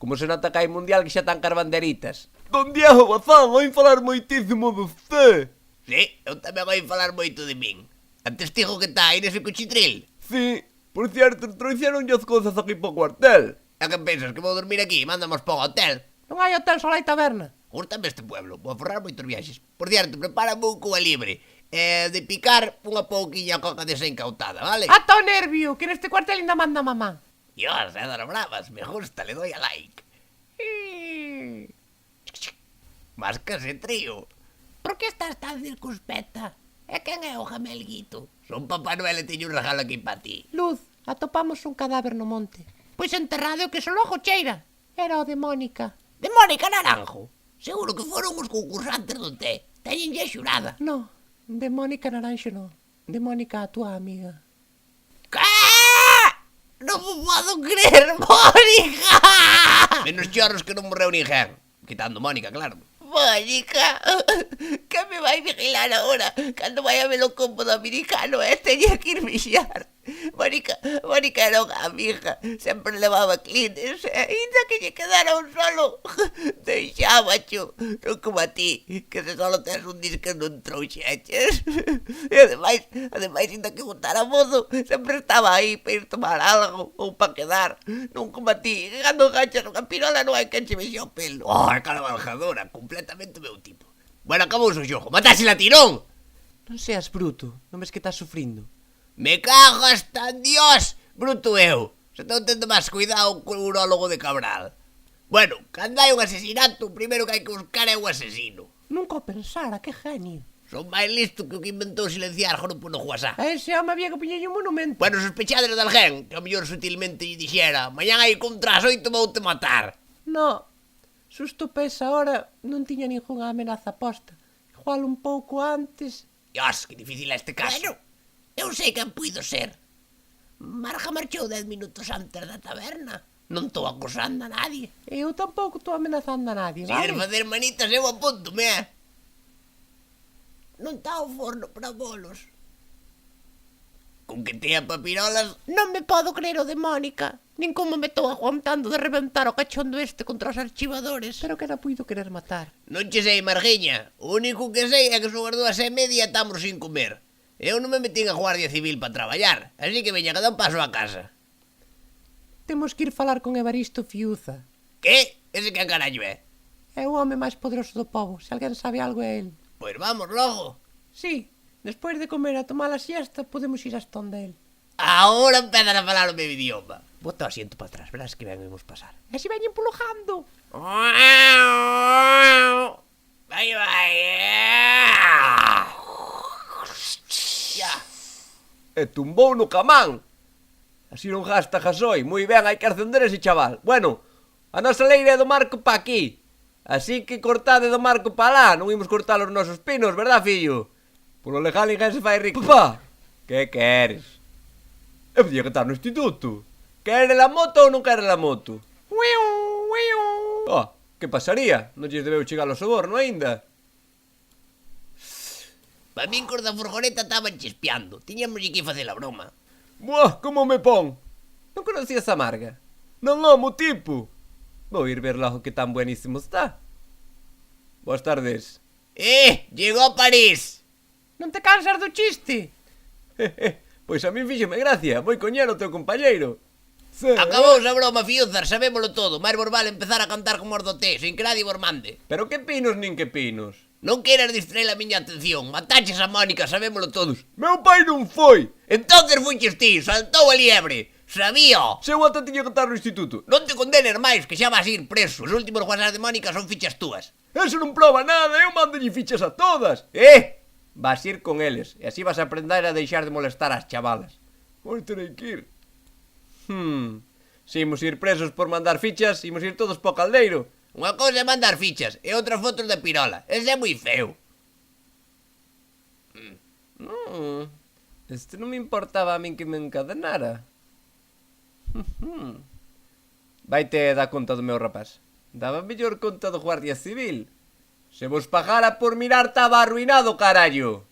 Como se nota que hai mundial que xa tan carbanderitas. Don Diego Bazán, oín falar moitísimo de usted. Sí, eu tamén oí falar moito de min. A testigo que está aí nese cuchitril. Sí, por cierto, trouxeronlle as cousas aquí para o cuartel. A que pensas, que vou dormir aquí? Mándamos para o hotel. Non hai hotel, só hai taberna. Gústame este pueblo, vou forrar moitos viaxes. Por cierto, prepárame un Cuba libre. De picar unha pouquiña coca desencautada, vale? Ata o nervio, que neste cuartel ainda manda mamá. Dios, dar bravas, me gusta, le doy a like. Más que ese trío. Por que estás tan circunspecta? E quen é o jamelguito? Son Papá Noel e teño un regalo aquí para ti. Luz, atopamos un cadáver no monte. Pois enterrado que só logo cheira. Era o de Mónica. De Mónica Naranjo. Seguro que foron os concursantes do té. Teñenlle xurada. No, de Mónica Naranjo no. De Mónica, a túa amiga. Que? Non me podo creer, Mónica! Menos chorros que non morreu ninguén. Quitando Mónica, claro. Mónica, que me vai vigilar agora cando vai a ver o combo do americano teña que ir vixiar. Mónica era unha amiga, sempre levaba clines, ainda que lle quedara un solo, deixábacho, non como a ti, que se solo tes un disco non trouxeches. E ademais, ainda que gustara mozo, sempre estaba aí para ir tomar algo ou para quedar, non como a ti, que cando enganchas unha pirola non hai quen che vexe o pelo. Oh, a cabalgadora, completamente meu tipo. Bueno, acabou o xogo, matásela tirón! Non seas bruto, non ves que estás sufrindo. Me cago hasta en Dios, bruto eu. Se estou tendo máis cuidado co urólogo de Cabral. Bueno, cando hai un asesinato, o primeiro que hai que buscar é o asesino. Nunca o pensara, que genio. Son máis listo que o que inventou silenciar grupo no WhatsApp. A ese home había que poñerlle un monumento. Bueno, sospechades de alguén, que ao mellor sutilmente lle dixera mañán hai contra as 8 vou-te matar. No, susto pesa ahora non tiña ningunha amenaza posta. Igual un pouco antes. Dios, que difícil é este caso. Bueno, eu sei quen puido ser. Marja marchou 10 minutos antes da taberna. Non estou acusando a nadie. Eu tampouco estou amenazando a nadie, Se vale? queres facer manitas, eu apunto-me, Non está o forno para bolos. Con que tea papirolas. Non me podo creer o de Mónica. Nin como me estou aguantando de reventar o cachondo este contra os archivadores. Pero que era puido querer matar. Non che sei, Margiña. O único que sei é que son as 2:30 e estamos sin comer. Eu non me metín a Guardia Civil para traballar, así que veña, que dá un paso a casa. Temos que ir falar con Evaristo Fiuza. Que? Ese que carallo é? É o home máis poderoso do pobo. Se alguén sabe algo é el. Pois vamos logo. Sí, despois de comer a tomar a siesta, podemos ir hasta onde el. Ahora empezan a falar o meu idioma. Bota o asiento para atrás, verás que ben imos pasar. E se veñen pulujando. Vai, vai. Ya. E tumbou no camán. Así non gasta gasoi. Moi ben, hai que acender ese chaval. Bueno, a nosa leira é do Marco pa aquí. Así que cortade do Marco pa lá. Non imos cortar os nosos pinos, verdad, fillo? Polo legal ninguén se fai rico. Papá, que queres? Eu podía que estar no instituto. Quere la moto ou non quere la moto? Oh, que pasaría? Non lles debeu chegar o soborno aínda. Pa min cos da furgoneta estaban chispeando. Tiñamos que facer a broma. Buah, como me pon? Non conocías a Marga? Non amo tipo. Vou ir ver logo que tan buenísimo está. Boas tardes. Llegó a París. Non te cansas do chiste? Pois a min fíxome gracia. Moi coñer o teu compañeiro. Sí. Acabou a broma, Fiuzar, sabémolo todo. Máis vos vale empezar a cantar como os do té, sin que nadie vos mande. Pero que pinos nin que pinos. Non queiras distraer a miña atención. Mataches a Mónica, sabémolo todos. Meu pai non foi. Entonces fuches ti, saltou a liebre. Sabía. Se eu ata tiña que estar no instituto. Non te condenes máis, que xa vas ir preso. Os últimos WhatsApp de Mónica son fichas túas. Eso non proba nada, eu mandolle fichas a todas. Vas ir con eles, e así vas a aprender a deixar de molestar ás chavalas. Pois terei que ir. Se imos ir presos por mandar fichas, imos ir todos po caldeiro. Unha cousa é mandar fichas e outra fotos de pirola. Ese é moi feo. Este non me importaba a min que me encadenara. Vaite dar conta do meu rapaz. Daba mellor conta do Guardia Civil. Se vos pagara por mirar estaba arruinado, carallo.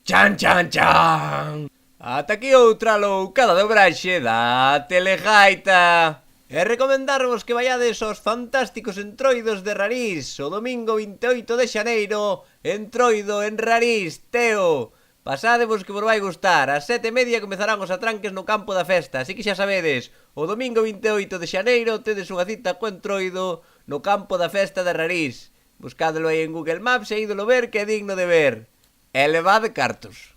Chan, chan, chan. Ata aquí outra loucada de obraxe da Telegaita. E recomendarvos que vayades aos fantásticos entroidos de Rarís o domingo 28 de xaneiro, entroido en Rarís, Teo. Pasadevos que vos vai gustar. Ás 7:30 comezarán os atranques no campo da festa, así que xa sabedes, o domingo 28 de xaneiro tedes unha cita co entroido no campo da festa de Rarís. Buscádelo aí en Google Maps e ídolo ver que é digno de ver. E levade cartos.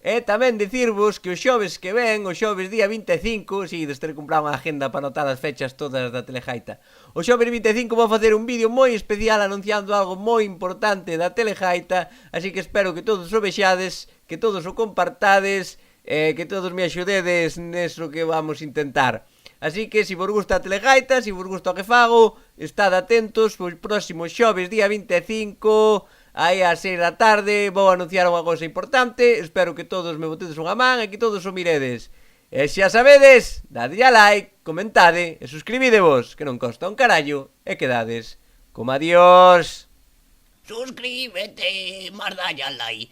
E tamén dicirvos que o xoves que ven, o xoves día 25, si, des ter comprado unha agenda para anotar as fechas todas da Telejaita. O xoves 25 vou facer un vídeo moi especial anunciando algo moi importante da Telejaita, así que espero que todos o vexades, que todos o compartades, que todos me axudedes neso que vamos intentar. Así que, se vos gusta a Telegaita, se vos gusta o que fago, estad atentos, pois próximo xoves día 25, aí ás 6 da tarde, vou anunciar unha cousa importante, espero que todos me botedes unha man e que todos o miredes. E xa sabedes, dadlle a like, comentade e suscribidevos, que non costa un carallo, e quedades como adiós. Suscríbete, mardalle al like,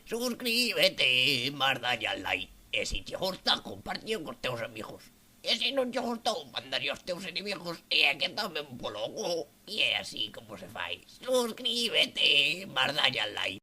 suscríbete, mardalle al like. E se te gusta, compartio cos teus amigos. E se non te gustou, mandaría aos teus inimigos e é que tamén polo cu. E é así como se fai. Suscríbete, mardalle al like.